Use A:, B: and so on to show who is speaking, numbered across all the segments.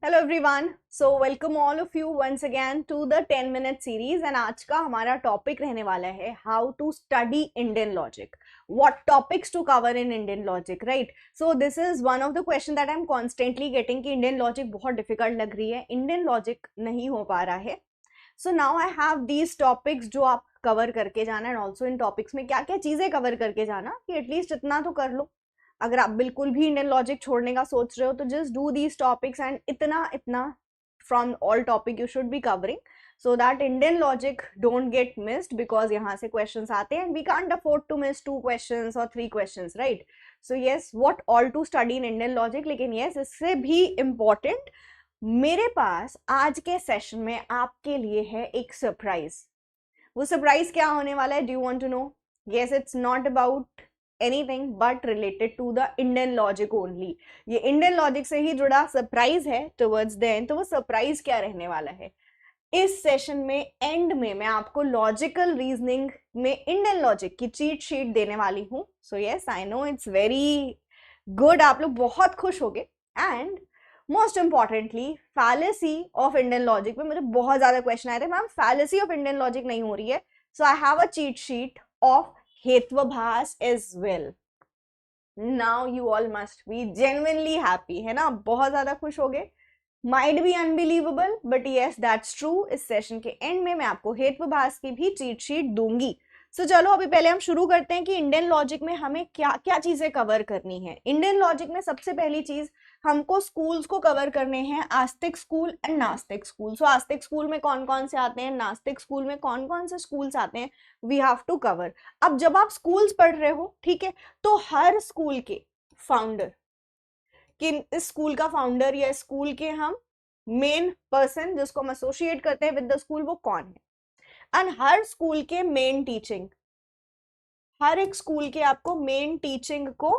A: Hello everyone, so welcome all of you once again to the 10 minute series. And आज का हमारा topic रहने वाला है how to study Indian logic, what topics to cover in Indian logic, right? So this is one of the question that I am constantly getting कि Indian logic बहुत difficult लग रही है, इंडियन लॉजिक नहीं हो पा रहा है। So now I have these topics जो आप कवर करके जाना, एंड ऑल्सो इन टॉपिक्स में क्या क्या चीजें कवर करके जाना कि एटलीस्ट इतना तो कर लो। अगर आप बिल्कुल भी इंडियन लॉजिक छोड़ने का सोच रहे हो तो just do these topics and इतना इतना from all topic you should be covering so that Indian logic don't get missed, because यहाँ से क्वेश्चंस आते हैं and we can't afford to miss 2 questions और 3 questions, right? So yes, what all to study in Indian logic. लेकिन yes, इससे भी important मेरे पास आज के सेशन में आपके लिए है एक सरप्राइज। वो सरप्राइज क्या होने वाला है? Do you want to know? Yes, it's not about anything but related to the Indian logic only। ये इंडियन लॉजिक से ही जुड़ा सरप्राइज है towards the end। तो वो सरप्राइज क्या रहने वाला है इस सेशन में? एंड में मैं आपको लॉजिकल रीजनिंग में इंडियन लॉजिक की चीट शीट देने वाली हूँ। So yes, I know it's very good, आप लोग बहुत खुश होगे। And most importantly fallacy of Indian logic में मुझे बहुत ज्यादा क्वेश्चन आए थे, ma'am fallacy of Indian logic नहीं हो रही है। So I have a cheat sheet of hetvabhasa as well। Now you all must be genuinely happy, है ना? बहुत ज्यादा खुश हो गए। Might be unbelievable, but yes, that's true। इस सेशन के एंड में मैं आपको हेत्वाभास की भी चीट शीट दूंगी। सो चलो अभी पहले हम शुरू करते हैं कि इंडियन लॉजिक में हमें क्या क्या चीजें कवर करनी है। इंडियन लॉजिक में सबसे पहली चीज हमको स्कूल्स को कवर करने हैं, आस्तिक स्कूल एंड नास्तिक स्कूल। सो आस्तिक स्कूल में कौन कौन से आते हैं, नास्तिक स्कूल में कौन कौन से स्कूल्स आते हैं, वी हैव टू कवर। अब जब आप स्कूल्स पढ़ रहे हो, ठीक है, तो हर स्कूल के फाउंडर, कि इस स्कूल का फाउंडर या स्कूल के हम मेन पर्सन जिसको हम एसोसिएट करते हैं विद द स्कूल, वो कौन है। एंड हर स्कूल के मेन टीचिंग, हर एक स्कूल के आपको मेन टीचिंग को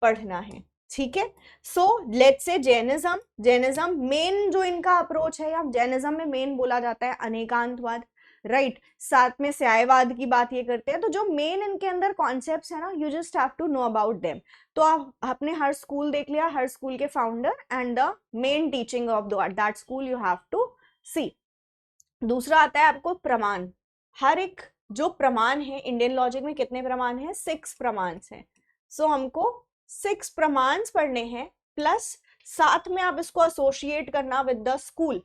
A: पढ़ना है, ठीक है? So let's say Jainism, Jainism main जो इनका अप्रोच है, या जैनिज्म में मेन बोला जाता है अनेकांतवाद, राइट? साथ में स्यायवाद की बात ये करते हैं। तो जो मेन इनके अंदर कॉन्सेप्ट्स है ना, you just have to know about them. तो आप अपने हर स्कूल देख लिया, हर स्कूल के founder and the main teaching of that school you have to see. दूसरा आता है आपको प्रमाण। हर एक जो प्रमाण है इंडियन लॉजिक में, कितने प्रमाण हैं? 6 प्रमाण हैं। सो हमको 6 प्रमाण पढ़ने हैं, प्लस साथ में आप इसको एसोसिएट करना विद द स्कूल,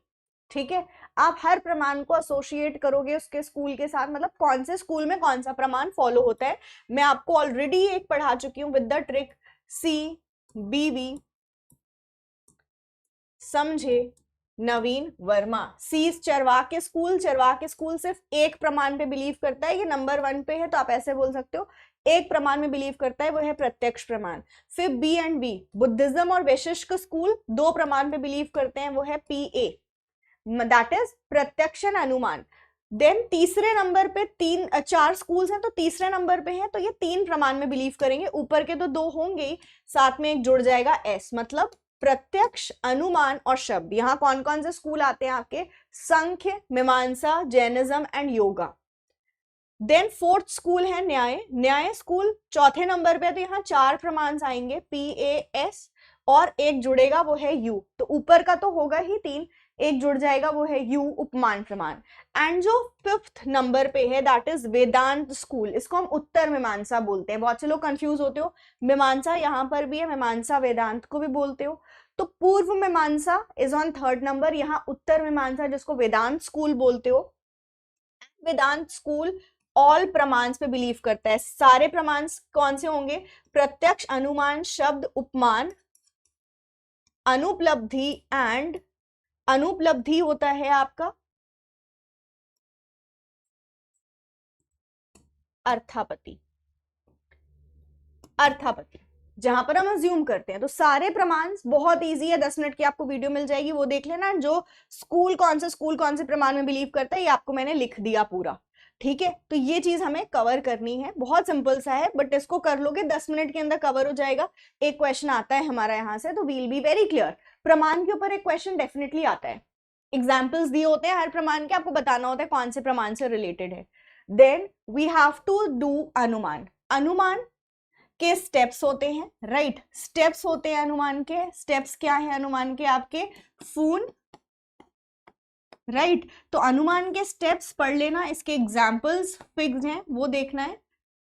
A: ठीक है? आप हर प्रमाण को एसोसिएट करोगे उसके स्कूल के साथ, मतलब कौन से स्कूल में कौन सा प्रमाण फॉलो होता है। मैं आपको ऑलरेडी एक पढ़ा चुकी हूँ विद द ट्रिक CBV, समझे नवीन वर्मा। सीस चरवा के स्कूल, चरवा के स्कूल सिर्फ एक प्रमाण पे बिलीव करता है, ये नंबर 1 पे है, तो आप ऐसे बोल सकते हो एक प्रमाण में बिलीव करता है, वो है प्रत्यक्ष प्रमाण। फिर B&B, बुद्धिज्म और वैशिष्ट स्कूल 2 प्रमाण पे बिलीव करते हैं, वो है PA, दैट इज प्रत्यक्ष अनुमान। देन तीसरे नंबर पे 4 स्कूल्स हैं, तो तीसरे नंबर पे हैं, तो ये 3 प्रमाण में बिलीव करेंगे। ऊपर के तो 2 होंगे ही, साथ में एक जुड़ जाएगा S, मतलब प्रत्यक्ष, अनुमान और शब्द। यहाँ कौन कौन से स्कूल आते हैं आपके? Sankhya, Mimamsa, Jainism and Yoga. Then 4th school है न्याय। न्याय स्कूल चौथे नंबर पे, तो यहाँ 4 प्रमाण आएंगे, PAS, और एक जुड़ेगा वो है U। तो ऊपर का तो होगा ही 3, एक जुड़ जाएगा वो है U, उपमान प्रमाण। एंड जो 5th नंबर पे है दैट इज वेदांत स्कूल, इसको हम उत्तर मीमांसा बोलते हैं। बहुत से लोग कंफ्यूज होते हो, मीमांसा यहाँ पर भी है, मीमांसा वेदांत को भी बोलते हो। तो पूर्व मीमांसा इज ऑन 3rd नंबर, यहाँ उत्तर मीमांसा जिसको वेदांत स्कूल बोलते हो। वेदांत स्कूल ऑल प्रमाण पे बिलीव करता है। सारे प्रमाण कौन से होंगे? प्रत्यक्ष, अनुमान, शब्द, उपमान, अनुपलब्धि, एंड अनुपलब्धि होता है आपका अर्थापत्ति, अर्थापत्ति जहां पर हम अज्यूम करते हैं। तो सारे प्रमाण बहुत इजी है, 10 मिनट की आपको वीडियो मिल जाएगी, वो देख लेना। जो स्कूल कौन से प्रमाण में बिलीव करता है, ये आपको मैंने लिख दिया पूरा, ठीक है? तो ये चीज हमें कवर करनी है, बहुत सिंपल सा है, बट इसको कर लोगे 10 मिनट के अंदर कवर हो जाएगा। एक क्वेश्चन आता है हमारा यहाँ से, तो वील बी वेरी क्लियर। प्रमाण के ऊपर एक क्वेश्चन डेफिनेटली आता है, एग्जाम्पल्स दिए होते हैं हर प्रमाण के, आपको बताना होता है कौन से प्रमाण से रिलेटेड है। Then we have to do अनुमान। अनुमान के स्टेप्स होते हैं, राइट, स्टेप्स होते हैं अनुमान के। स्टेप्स क्या है अनुमान के आपके? फून, राइट। तो अनुमान के स्टेप्स पढ़ लेना, इसके एग्जाम्पल्स फिक्स्ड हैं वो देखना है,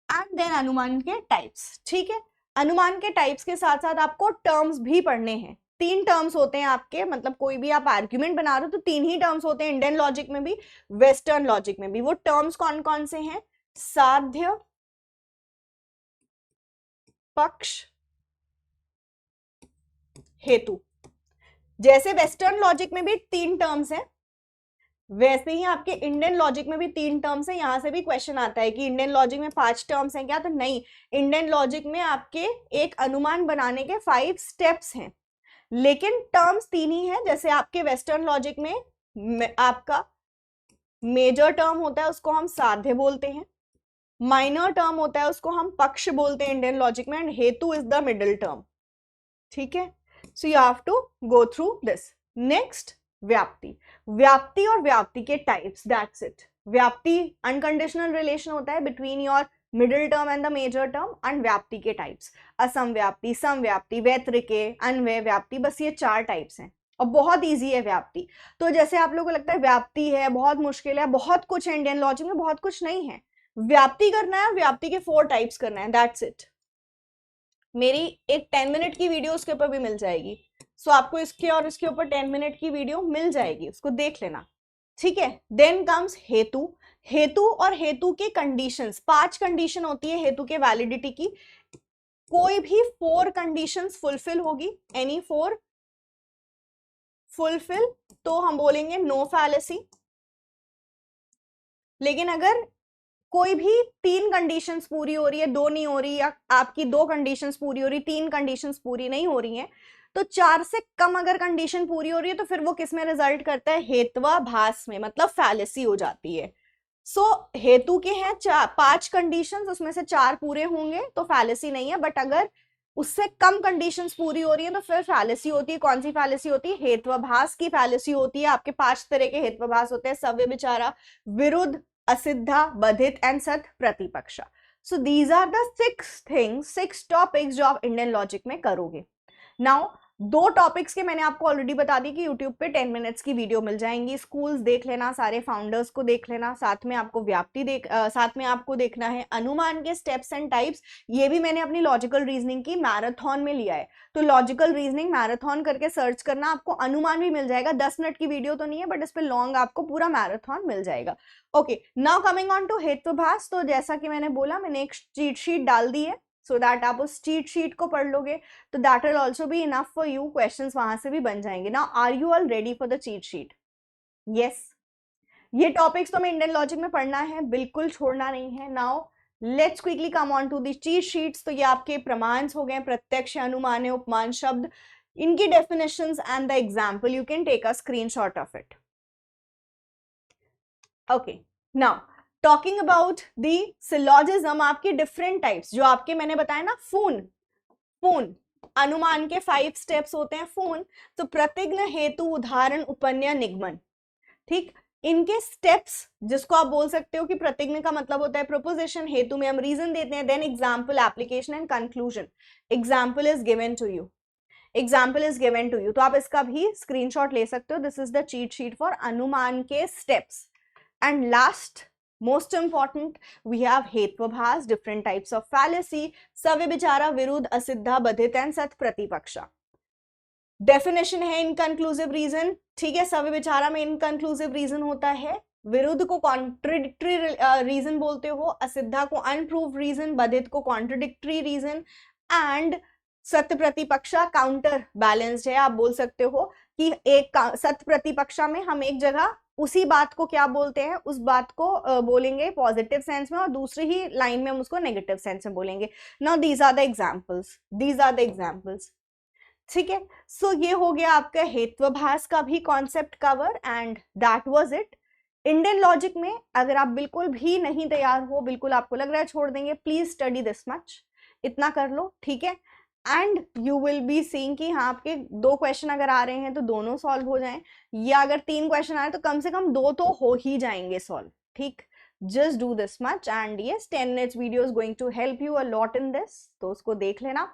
A: एंड देन अनुमान के टाइप्स, ठीक है। अनुमान के टाइप्स के साथ साथ आपको टर्म्स भी पढ़ने हैं। 3 टर्म्स होते हैं आपके, मतलब कोई भी आप आर्ग्यूमेंट बना रहे हो तो 3 ही टर्म्स होते हैं, इंडियन लॉजिक में भी वेस्टर्न लॉजिक में भी। वो टर्म्स कौन कौन से हैं? साध्य, पक्ष, हेतु। जैसे वेस्टर्न लॉजिक में भी 3 टर्म्स हैं, वैसे ही आपके इंडियन लॉजिक में भी 3 टर्म्स है। यहां से भी क्वेश्चन आता है कि इंडियन लॉजिक में 5 टर्म्स हैं क्या? तो नहीं, इंडियन लॉजिक में आपके एक अनुमान बनाने के 5 स्टेप्स हैं, लेकिन टर्म्स 3 ही है। जैसे आपके वेस्टर्न लॉजिक में आपका मेजर टर्म होता है, उसको हम साध्य बोलते हैं, माइनर टर्म होता है उसको हम पक्ष बोलते हैं इंडियन लॉजिक में, एंड हेतु इज द मिडिल टर्म, ठीक है। So you have to go through this. Next, व्याप्ति। व्याप्ति और व्याप्ति के टाइप्स, दैट्स इट। व्याप्ति अनकंडीशनल रिलेशन होता है between your middle term and the major term, and व्याप्ति के टाइप्स असमव्याप्ति, समव्याप्ति, वैतरिके, अन्वय व्याप्ति, बस ये 4 टाइप्स हैं और बहुत इजी है व्याप्ति। तो जैसे आप लोगों को लगता है व्याप्ति है बहुत मुश्किल है, बहुत कुछ है इंडियन लॉजिक में, बहुत कुछ नहीं है। व्याप्ति करना है, व्याप्ति के 4 टाइप्स करना है, दैट्स इट। मेरी एक 10 मिनट की वीडियो उसके ऊपर भी मिल जाएगी, सो आपको इसके और इसके ऊपर 10 मिनट की वीडियो मिल जाएगी, उसको देख लेना, ठीक है। देन कम्स हेतु। हेतु और हेतु के कंडीशंस, 5 कंडीशन होती है हेतु के वैलिडिटी की। कोई भी 4 कंडीशंस फुलफिल होगी, एनी 4 फुलफिल, तो हम बोलेंगे नो फैलेसी। लेकिन अगर कोई भी 3 कंडीशंस पूरी हो रही है, 2 नहीं हो रही, या आपकी 2 कंडीशंस पूरी हो रही, 3 कंडीशंस पूरी नहीं हो रही हैं, तो 4 से कम अगर कंडीशन पूरी हो रही है तो फिर वो किस में रिजल्ट करता है? हेत्वाभास में, मतलब फैलेसी हो जाती है। सो हेतु के हैं 5 कंडीशंस, उसमें से 4 पूरे होंगे तो फैलेसी नहीं है, बट अगर उससे कम कंडीशंस पूरी हो रही है तो फिर फैलेसी होती है। कौन सी फैलेसी होती है? हेत्वाभास की फैलेसी होती है। आपके 5 तरह के हेत्वाभास होते हैं, सव्य विचारा, विरुद्ध, असिद्धा, बधित एंड सत प्रतिपक्षा। So these are the 6 things, 6 topics जो आप इंडियन लॉजिक में करोगे। नाउ 2 टॉपिक्स के मैंने आपको ऑलरेडी बता दी कि यूट्यूब पे 10 मिनट्स की वीडियो मिल जाएंगी। स्कूल्स देख लेना, सारे फाउंडर्स को देख लेना, साथ में आपको साथ में आपको देखना है अनुमान के स्टेप्स एंड टाइप्स। ये भी मैंने अपनी लॉजिकल रीजनिंग की मैराथन में लिया है, तो लॉजिकल रीजनिंग मैराथन करके सर्च करना, आपको अनुमान भी मिल जाएगा। 10 मिनट की वीडियो तो नहीं है, बट इस पे लॉन्ग आपको पूरा मैराथन मिल जाएगा। Okay, now coming on to hetvabhasa. तो जैसा कि मैंने बोला, मैंने एक चीट शीट डाल दी है, सो दैट आप उस चीट शीट को पढ़ लोगे, तो that will also be enough for you, questions वहां से भी बन जाएंगे। Now are you all ready for the cheat sheet? Yes, ये टॉपिक्स तो हमें इंडियन लॉजिक में पढ़ना है, बिल्कुल छोड़ना नहीं है। Now let's quickly come on to the cheat sheets. तो ये आपके प्रमाण हो गए, प्रत्यक्ष, अनुमान, उपमान शब्द, इनकी definitions and the example. You can take a screenshot of it. Okay, now talking about the syllogism, आपके डिफरेंट टाइप्स जो आपके मैंने बताया ना, फून अनुमान के 5 स्टेप्स होते हैं। फून तो प्रतिज्ञ, हेतु, उदाहरण, उपन्या, निगमन, ठीक। इनके स्टेप्स, जिसको आप बोल सकते हो कि प्रतिज्ञ का मतलब होता है प्रोपोजिशन, हेतु में हम रीजन देते हैं, then example, application and conclusion. Example is given to you, example is given to you, तो आप इसका भी स्क्रीनशॉट ले सकते हो। This is the cheat sheet for अनुमान के steps. And last, most important, we have हेत्वाभास, different types of fallacy, सव्यभिचारा, विरुद्ध, असिद्धा, बधित एंड सत प्रतिपक्षा। डेफिनेशन है इनकंक्लूसिव रीजन, ठीक है। सव्यभिचारा में इनकंक्लूसिव रीजन होता है, विरुद्ध को कॉन्ट्रडिक्टरी रीजन बोलते हो, असिद्धा को अनप्रूव्ड रीजन, बधित को कॉन्ट्रडिक्टरी रीजन, एंड सत्य प्रतिपक्षा काउंटर बैलेंस्ड है। आप बोल सकते हो कि एक सत्य प्रतिपक्षा में हम एक जगह उसी बात को क्या बोलते हैं, उस बात को बोलेंगे पॉजिटिव सेंस में, और दूसरी ही लाइन में हम उसको नेगेटिव सेंस में बोलेंगे। Now these are the examples, these are the examples, ठीक है। सो ये हो गया आपका हेत्वाभास का भी concept cover, and that was it. Indian logic में अगर आप बिल्कुल भी नहीं तैयार हो, बिल्कुल आपको लग रहा है छोड़ देंगे, प्लीज स्टडी दिस मच, इतना कर लो, ठीक है। And you will be seeing कि हाँ आपके 2 क्वेश्चन अगर आ रहे हैं तो दोनों सॉल्व हो जाएं, या अगर 3 क्वेश्चन आए तो कम से कम 2 तो हो ही जाएंगे सॉल्व, ठीक। Just do this much and yes 10 minutes video is going to help you a lot in this, तो उसको देख लेना।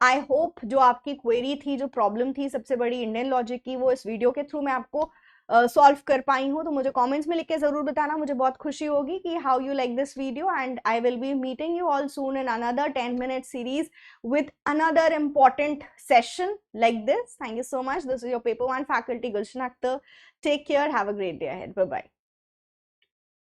A: आई होप जो आपकी क्वेरी थी, जो प्रॉब्लम थी सबसे बड़ी इंडियन लॉजिक की, वो इस वीडियो के थ्रू मैं आपको सॉल्व कर पाई हूँ। तो मुझे कमेंट्स में लिख के जरूर बताना, मुझे बहुत खुशी होगी कि how you like this video, and I will be meeting you all soon in another 10-minute series with another important session like this. Thank you so much. This is your paper one faculty Gulshan Akhtar. Take care. Have a great day ahead. Bye bye.